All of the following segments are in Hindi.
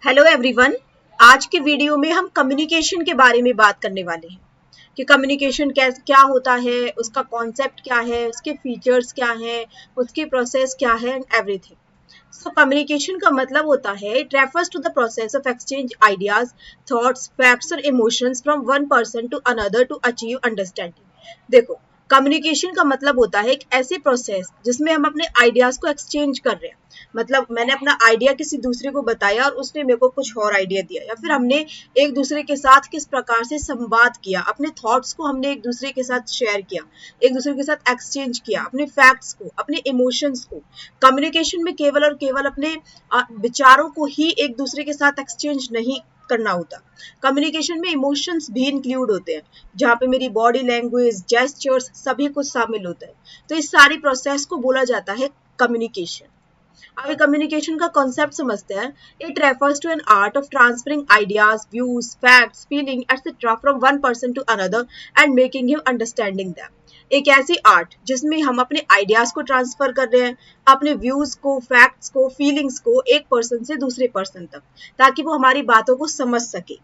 Hello everyone. आज के वीडियो में हम कम्युनिकेशन के बारे में बात करने वाले हैं कि कम्युनिकेशन क्या होता है, उसका कॉन्सेप्ट क्या है, उसके फीचर्स क्या हैं, उसकी प्रोसेस क्या है एंड एवरीथिंग। सो कम्युनिकेशन का मतलब होता है it refers to the process of exchange ideas, thoughts, facts और emotions from one person to another to achieve understanding. देखो, कम्युनिकेशन का मतलब होता है एक ऐसी प्रोसेस जिसमें हम अपने आइडियाज को एक्सचेंज कर रहे हैं। मतलब मैंने अपना आइडिया किसी दूसरे को बताया और उसने मेरे को कुछ और आइडिया दिया, या फिर हमने एक दूसरे के साथ किस प्रकार से संवाद किया, अपने थॉट्स को हमने एक दूसरे के साथ शेयर किया, एक दूसरे के साथ एक्सचेंज किया, अपने फैक्ट्स को, अपने इमोशंस को। कम्युनिकेशन में केवल और केवल अपने विचारों को ही एक दूसरे के साथ एक्सचेंज नहीं करना होता। कम्युनिकेशन में इमोशंस भी इंक्लूड होते हैं, जहाँ पे मेरी बॉडी लैंग्वेज, जेस्चर्स सभी कुछ शामिल होता है। तो इस सारी प्रोसेस को बोला जाता है कम्युनिकेशन। अभी कम्युनिकेशन का कॉन्सेप्ट समझते हैं। It refers to an art of transferring ideas, views, facts, feeling etcetera from one person to another and making him understanding them. एक ऐसी आर्ट जिसमें हम अपने आइडियाज को ट्रांसफर कर रहे हैं, अपने व्यूज को, फैक्ट्स को, फीलिंग्स को एक पर्सन से दूसरे पर्सन तक, ताकि वो हमारी बातों को समझ सके।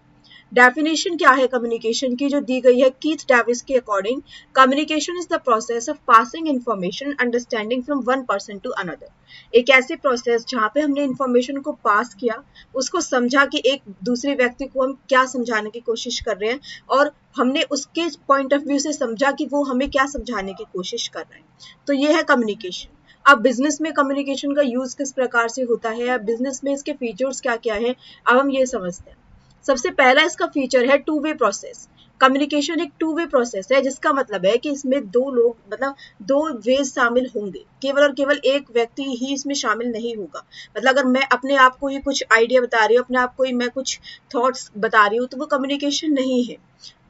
डेफिनेशन क्या है कम्युनिकेशन की, जो दी गई है कीथ डेविस के according, communication is the process of passing information understanding from one person to another. एक ऐसी प्रोसेस जहाँ पे हमने इंफॉर्मेशन को पास किया, उसको समझा कि एक दूसरे व्यक्ति को हम क्या समझाने की कोशिश कर रहे हैं, और हमने उसके पॉइंट ऑफ व्यू से समझा कि वो हमें क्या समझाने की कोशिश कर रहे हैं। तो ये है कम्युनिकेशन। अब बिजनेस में कम्युनिकेशन का यूज किस प्रकार से होता है, या बिजनेस में इसके फीचर्स क्या क्या है, अब हम ये समझते हैं। सबसे पहला इसका फीचर है टू वे प्रोसेस। कम्युनिकेशन एक टू वे प्रोसेस है, जिसका मतलब है कि इसमें दो लोग, मतलब दो वेज शामिल होंगे, केवल और केवल एक व्यक्ति ही इसमें शामिल नहीं होगा। मतलब अगर मैं अपने आप को ही कुछ आइडिया बता रही हूँ, अपने आप को ही मैं कुछ थॉट्स बता रही हूँ, तो वो कम्युनिकेशन नहीं है।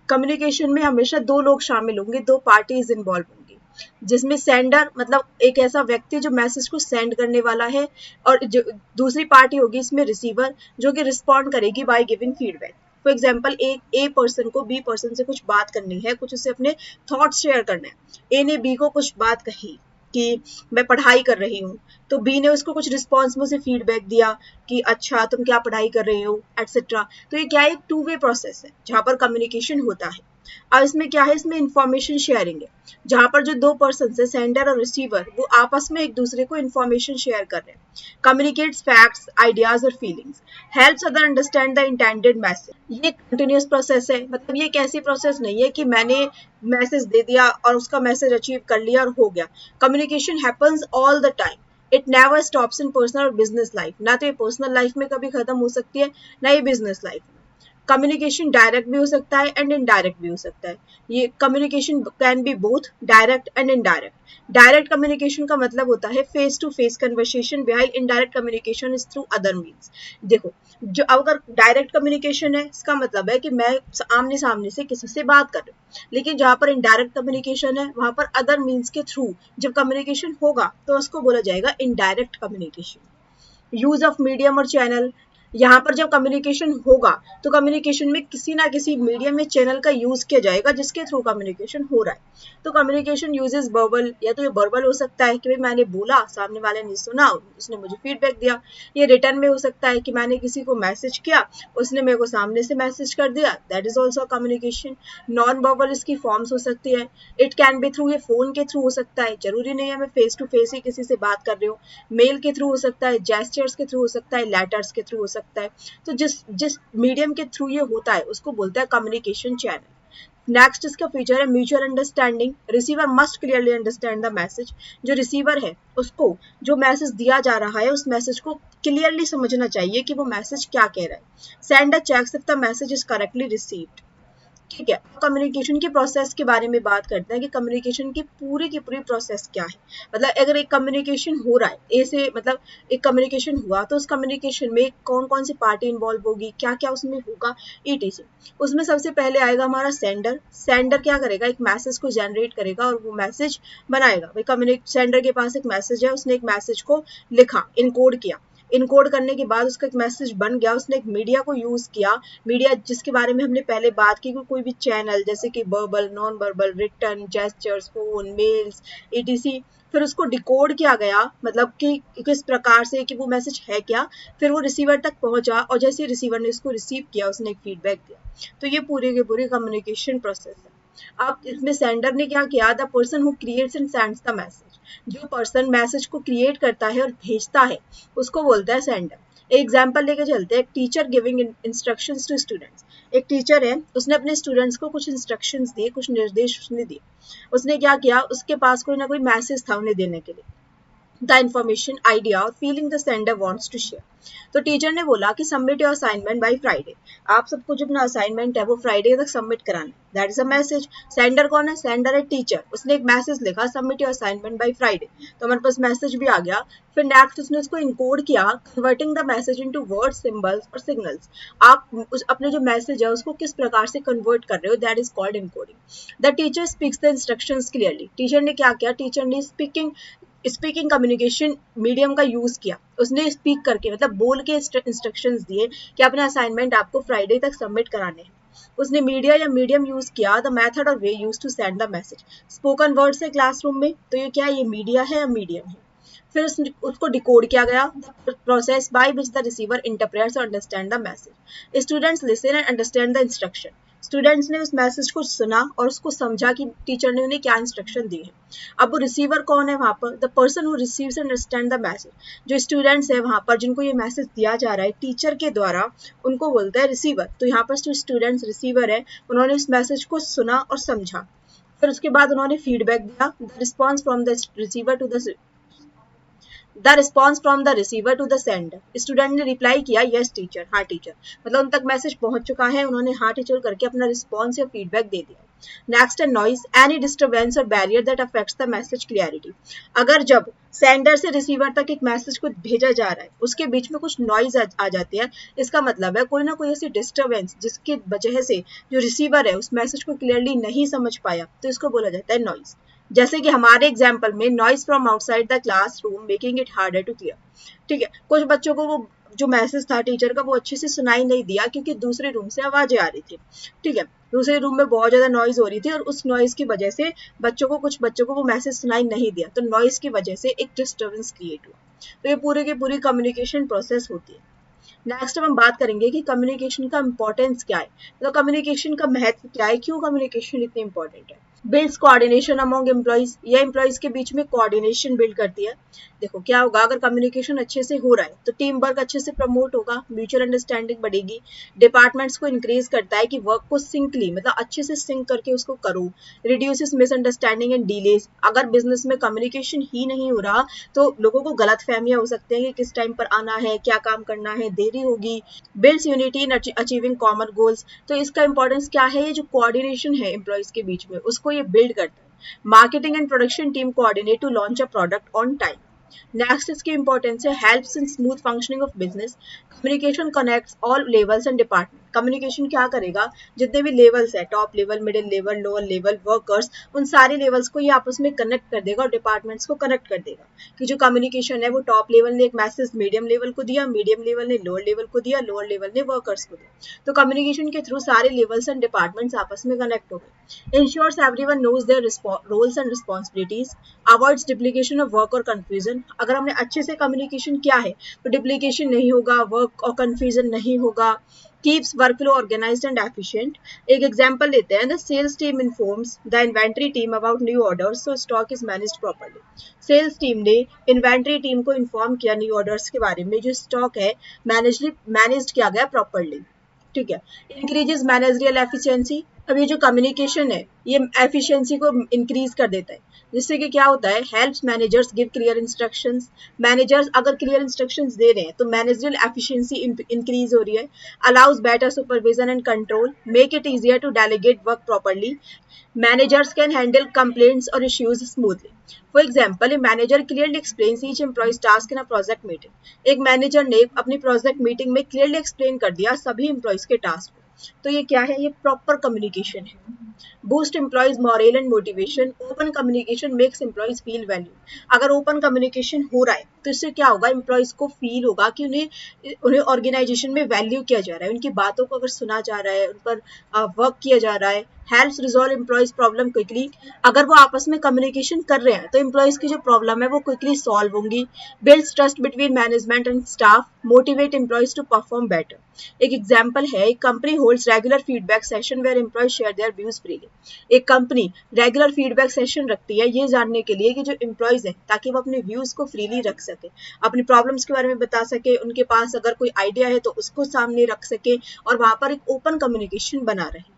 कम्युनिकेशन में हमेशा दो लोग शामिल होंगे, दो पार्टीज इन्वॉल्व होंगी, जिसमें सेंडर मतलब एक ऐसा व्यक्ति जो मैसेज को सेंड करने वाला है, और जो दूसरी पार्टी होगी इसमें रिसीवर, जो कि रिस्पॉन्ड करेगी by giving feedback. For example, एक ए पर्सन को बी पर्सन से कुछ बात करनी है, कुछ उससे अपने थॉट्स शेयर करने हैं। ए ने बी को कुछ बात कही कि मैं पढ़ाई कर रही हूँ, तो बी ने उसको कुछ रिस्पॉन्स में से फीडबैक दिया कि अच्छा तुम क्या पढ़ाई कर रहे हो एटसेट्रा। तो ये क्या है, एक टू वे प्रोसेस है जहाँ पर कम्युनिकेशन होता है। अब इसमें क्या है, इसमें इंफॉर्मेशन शेयरिंग है, जहाँ पर जो दो पर्सन है, सेंडर और रिसीवर, वो आपस में एक दूसरे को इंफॉर्मेशन शेयर कर रहे हैं। कम्युनिकेट्स फैक्ट्स, आइडियाज और feelings, helps other understand the intended message. ये कंटिन्यूस प्रोसेस है, मतलब ये एक ऐसी प्रोसेस नहीं है कि मैंने मैसेज दे दिया और उसका मैसेज अचीव कर लिया और हो गया। Communication happens all the time, it never stops in personal और बिजनेस लाइफ। ना तो ये पर्सनल लाइफ में कभी खत्म हो सकती है, ना ये बिजनेस लाइफ में। कम्युनिकेशन डायरेक्ट भी हो सकता है एंड इनडायरेक्ट भी हो सकता है। ये communication can be both direct and indirect. Direct communication का मतलब होता है face to face conversation, while indirect communication is through other means. देखो, जो अगर डायरेक्ट कम्युनिकेशन है, इसका मतलब है कि मैं आमने सामने से किसी से बात कर रही हूँ, लेकिन जहाँ पर इनडायरेक्ट कम्युनिकेशन है, वहां पर अदर मीन्स के थ्रू जब कम्युनिकेशन होगा तो उसको बोला जाएगा indirect communication. Use of medium और चैनल, यहाँ पर जब कम्युनिकेशन होगा तो कम्युनिकेशन में किसी ना किसी मीडियम में चैनल का यूज किया जाएगा जिसके थ्रू कम्युनिकेशन हो रहा है। तो कम्युनिकेशन यूजेस वर्बल, या तो ये वर्बल हो सकता है कि भाई मैंने बोला, सामने वाले ने सुना, उसने मुझे फीडबैक दिया। ये रिटर्न में हो सकता है कि मैंने किसी को मैसेज किया, उसने मेरे को सामने से मैसेज कर दिया, that is also communication. Non verbal इसकी फॉर्म्स हो सकती है। इट कैन बी थ्रू, ये फोन के थ्रू हो सकता है, जरूरी नहीं है मैं फेस टू फेस ही किसी से बात कर रही हूँ। मेल के थ्रू हो सकता है, जेस्चर्स के थ्रू हो सकता है, लेटर्स के थ्रू हो सकता है। तो जिस जिस मीडियम के थ्रू ये होता है उसको बोलता है कम्युनिकेशन चैनल। नेक्स्ट इसका फीचर है mutual understanding. Receiver must clearly understand the message. जो रिसीवर है उसको जो मैसेज दिया जा रहा है उस मैसेज को क्लियरली समझना चाहिए कि वो मैसेज क्या कह रहा है। Sender checks if the message is correctly received. ठीक है, कम्युनिकेशन की प्रोसेस के बारे में बात करते हैं कि कम्युनिकेशन की पूरी प्रोसेस क्या है। मतलब अगर एक कम्युनिकेशन हो रहा है ए से, मतलब एक कम्युनिकेशन हुआ, तो उस कम्युनिकेशन में कौन कौन सी पार्टी इन्वॉल्व होगी, क्या क्या उसमें होगा, ईटीसी। उसमें सबसे पहले आएगा हमारा सेंडर। सेंडर क्या करेगा, एक मैसेज को जनरेट करेगा और वो मैसेज बनाएगा। भाई सेंडर के पास एक मैसेज है, उसने एक मैसेज को लिखा, इनकोड किया। इनकोड करने के बाद उसका एक मैसेज बन गया, उसने एक मीडिया को यूज किया, मीडिया जिसके बारे में हमने पहले बात की, कोई भी चैनल जैसे कि verbal, non verbal, written, gestures, phone, mails, ETC, फिर उसको डिकोड किया गया, मतलब कि किस प्रकार से कि वो मैसेज है क्या, फिर वो रिसीवर तक पहुंचा और जैसे रिसीवर ने उसको रिसीव किया उसने एक फीडबैक दिया। तो ये पूरे के पूरे कम्युनिकेशन प्रोसेस है। अब इसमें सेंडर ने क्या किया, the person who creates and sends the message, जो पर्सन मैसेज को क्रिएट करता है और भेजता है उसको बोलता है सेंडर। एग्जाम्पल लेके चलते हैं, teacher giving instructions to students. एक टीचर है, उसने अपने स्टूडेंट्स को कुछ इंस्ट्रक्शंस दिए, कुछ निर्देश उसने दिए। उसने क्या किया, उसके पास कोई ना कोई मैसेज था उन्हें देने के लिए, द इंफॉर्मेशन, आइडिया और feeling the sender wants to share. तो टीचर ने बोला कि submit your assignment by Friday, आप सबको जो अपना असाइनमेंट है वो फ्राइडे तक सबमिट कराना। That is a message. Sender कौन है, सेंडर है टीचर, उसने एक मैसेज लिखा submit your assignment by Friday, तो हमारे पास मैसेज भी आ गया। फिर नेक्स्ट उसने उसको इनकोड किया, converting the message into word, symbols और सिग्नल्स। आप अपने जो मैसेज है उसको किस प्रकार से कन्वर्ट कर रहे हो, that is called encoding. The teacher speaks the instructions clearly, teacher ने क्या किया, टीचर ने स्पीकिंग कम्युनिकेशन मीडियम का यूज किया, उसने स्पीक करके मतलब बोल के इंस्ट्रक्शंस दिए कि अपने असाइनमेंट आपको फ्राइडे तक सबमिट कराने हैं। उसने मीडिया या मीडियम यूज किया, द मेथड और way use to send the message. Spoken words है क्लासरूम में, तो ये क्या है, ये मीडिया है या मीडियम है। फिर उसको डिकोड किया गया, process by which the receiver interprets और understand the message. Students listen and understand the instruction, students ने उस मैसेज को सुना और उसको समझा कि टीचर ने उन्हें क्या इंस्ट्रक्शन दी है। अब वो रिसीवर कौन है वहां पर, the person who receives and understand the message. जो स्टूडेंट्स है वहां पर जिनको ये मैसेज दिया जा रहा है टीचर के द्वारा, उनको बोलता है रिसीवर। तो यहाँ पर जो स्टूडेंट्स रिसीवर है उन्होंने इस मैसेज को सुना और समझा, फिर उसके बाद उन्होंने फीडबैक दिया, the response from the receiver to the response from the receiver to the sender. Student ने रिप्लाई किया यस टीचर, हाँ टीचर, मतलब उन तक मैसेज पहुंच चुका है, उन्होंने हाँ टीचर करके अपना रिस्पॉन्स या फीडबैक दे दिया। नेक्स्ट है नॉइज, एनी डिस्टर्बेंस और barrier that affects the message clarity. अगर जब सेंडर से रिसीवर तक एक मैसेज को भेजा जा रहा है उसके बीच में कुछ नॉइज आ जाती है, इसका मतलब है कोई ना कोई ऐसी डिस्टर्बेंस जिसकी वजह से जो रिसीवर है उस मैसेज को क्लियरली नहीं समझ पाया, तो इसको बोला जाता है नॉइज। जैसे कि हमारे एग्जाम्पल में noise from outside the classroom making it harder to clear. ठीक है, कुछ बच्चों को वो जो मैसेज था टीचर का वो अच्छे से सुनाई नहीं दिया क्योंकि दूसरे रूम से आवाजें आ रही थी। ठीक है, दूसरे रूम में बहुत ज्यादा नॉइज हो रही थी और उस नॉइज की वजह से कुछ बच्चों को वो मैसेज सुनाई नहीं दिया, तो नॉइज की वजह से एक डिस्टर्बेंस क्रिएट हुआ। तो ये पूरे की पूरी कम्युनिकेशन प्रोसेस होती है। नेक्स्ट हम बात करेंगे कि कम्युनिकेशन का इंपॉर्टेंस क्या है, तो कम्युनिकेशन का महत्व क्या है, क्यों कम्युनिकेशन इतनी इंपॉर्टेंट है। बिल्ड्स कोऑर्डिनेशन अमंग एम्प्लॉइज, ये एम्प्लॉइज के बीच में कोऑर्डिनेशन बिल्ड करती है। देखो क्या होगा, अगर कम्युनिकेशन अच्छे से हो रहा है तो टीम वर्क अच्छे से प्रमोट होगा, म्यूचुअल अंडरस्टैंडिंग बढ़ेगी, डिपार्टमेंट्स को इंक्रीज करता है कि वर्क को सिंकली मतलब अच्छे से सिंक करके उसको करो, रिड्यूसेस मिसअंडरस्टैंडिंग एंड डिलेज। अगर बिजनेस में कम्युनिकेशन ही नहीं हो रहा तो लोगों को गलत फहमियां हो सकते हैं कि किस टाइम पर आना है, क्या काम करना है, देरी होगी। Builds unity in achieving common goals, तो इसका इंपॉर्टेंस क्या है, ये जो कोऑर्डिनेशन है एम्प्लॉइज के बीच में उसको ये बिल्ड करता है। Marketing and production team coordinate to launch a product on time. Next इसकी इंपॉर्टेंस है helps in smooth functioning of business, communication connects all levels and department. Communication क्या करेगा, जितने भी लेवल्स है, top level, middle level, lower level, workers, उन सारे लेवल्स को ये आपस में कनेक्ट कर देगा और डिपार्टमेंट्स को कनेक्ट कर देगा कि जो कम्युनिकेशन है वो टॉप लेवल ने एक मैसेज मीडियम लेवल को दिया, मीडियम लेवल ने लोअर लेवल को दिया, लोअर लेवल ने वर्कर्स को दिया। तो कम्युनिकेशन के थ्रू सारे लेवल्स एंड डिपार्टमेंट्स आपस में कनेक्ट हो गए। Ensures everyone knows their roles and responsibilities, avoids duplication of work और कंफ्यूजन। अगर हमने अच्छे से कम्युनिकेशन किया है तो डुप्लीकेशन नहीं होगा, वर्क और कंफ्यूजन नहीं होगा, keeps workflow organised and efficient. एक एग्जांपल लेते हैं, the sales team informs the inventory team about new orders so stock is managed properly. Sales team ने इन्वेंटरी टीम को इन्फॉर्म किया न्यू ऑर्डर्स के बारे में, जो स्टॉक है मैनेज्ड किया गया प्रॉपर्ली। ठीक है, इंक्रीजेस मैनेजरियल एफिशिएंसी। अब ये जो कम्युनिकेशन है ये एफिशिएंसी को इंक्रीज कर देता है, जिससे कि क्या होता है, helps managers give clear instructions. Managers अगर क्लियर इंस्ट्रक्शंस दे रहे हैं तो मैनेजरियल एफिशिएंसी इंक्रीज हो रही है। Allows better supervision and control, make it easier to delegate work properly. Managers can handle complaints or issues smoothly. For example, a manager clearly explains each employee's task in a project meeting. एक मैनेजर ने अपनी प्रोजेक्ट मीटिंग में क्लियरली एक्सप्लेन कर दिया सभी एम्प्लॉइज के टास्क को। तो ये क्या है, ये प्रॉपर कम्युनिकेशन है। Boost employees moral and motivation, open communication makes employees feel value. अगर ओपन कम्युनिकेशन हो रहा है तो इससे क्या होगा, एम्प्लॉयज को फील होगा कि उन्हें ऑर्गेनाइजेशन में वैल्यू किया जा रहा है, उनकी बातों को अगर सुना जा रहा है, उन पर वर्क किया जा रहा है। Helps resolve employees problem quickly, अगर वो आपस में कम्युनिकेशन कर रहे हैं तो एम्प्लॉयज की जो प्रॉब्लम है वो क्विकली सॉल्व होंगी। Builds trust between management and staff, motivate employees to perform better. एक एग्जाम्पल है, एक company holds regular feedback session where employees share their views freely. एक कंपनी रेगुलर फीडबैक सेशन रखती है ये जानने के लिए कि जो एम्प्लॉयज है, ताकि वो अपने व्यूज को फ्रीली रख सके, अपनी प्रॉब्लम्स के बारे में बता सके, उनके पास अगर कोई आइडिया है तो उसको सामने रख सके और वहां पर एक ओपन कम्युनिकेशन बना रहे।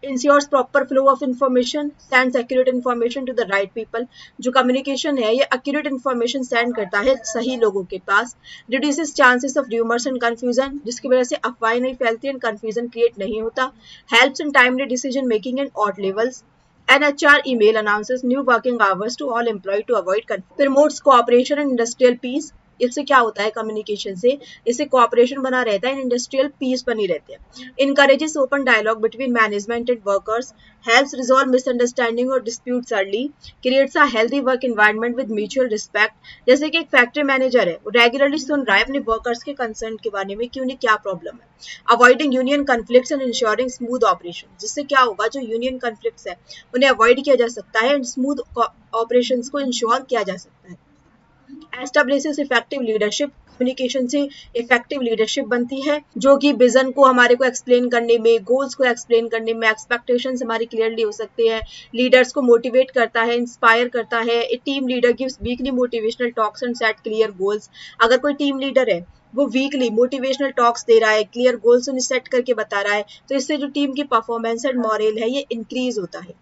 ensures proper flow of information, sends accurate information to the right people। जो कम्युनिकेशन है ये accurate information send करता है सही लोगों के पास। reduces chances of rumors and confusion, जिसकी वजह से अफवाहें नहीं फैलती and confusion create नहीं होता। helps in timely decision making and odd levels। NHR email announces new working hours to all employees to avoid confusion। promotes cooperation and industrial peace, इससे क्या होता है कम्युनिकेशन से, इससे कोऑपरेशन बना रहता है, इंडस्ट्रियल पीस बनी रहती है। Encourages open dialogue between management and workers, helps resolve misunderstanding और disputes early, creates a healthy work environment with mutual respect. जैसे कि एक फैक्ट्री मैनेजर है, वो रेगुलरली सुन रहा है अपने वर्कर्स के कंसर्न के बारे में कि उन्हें क्या प्रॉब्लम है। Avoiding union conflicts and ensuring smooth operation, जिससे क्या होगा, जो यूनियन कन्फ्लिक्ट्स है उन्हें अवॉइड किया जा सकता है एंड स्मूथ ऑपरेशंस को इंश्योर किया जा सकता है। एस्टेब्लिशेस इफेक्टिव लीडरशिप, कम्युनिकेशन से इफेक्टिव लीडरशिप बनती है, जो कि विजन को हमारे को एक्सप्लेन करने में, गोल्स को एक्सप्लेन करने में, एक्सपेक्टेशंस हमारी क्लियरली हो सकते हैं। लीडर्स को मोटिवेट करता है, इंस्पायर करता है। A team leader gives weekly motivational talks and set clear goals. अगर कोई टीम लीडर है वो वीकली मोटिवेशनल टॉक्स दे रहा है, क्लियर गोल्स उन्हें सेट करके बता रहा है, तो इससे जो टीम की परफॉर्मेंस एंड मॉरल है ये इंक्रीज होता है।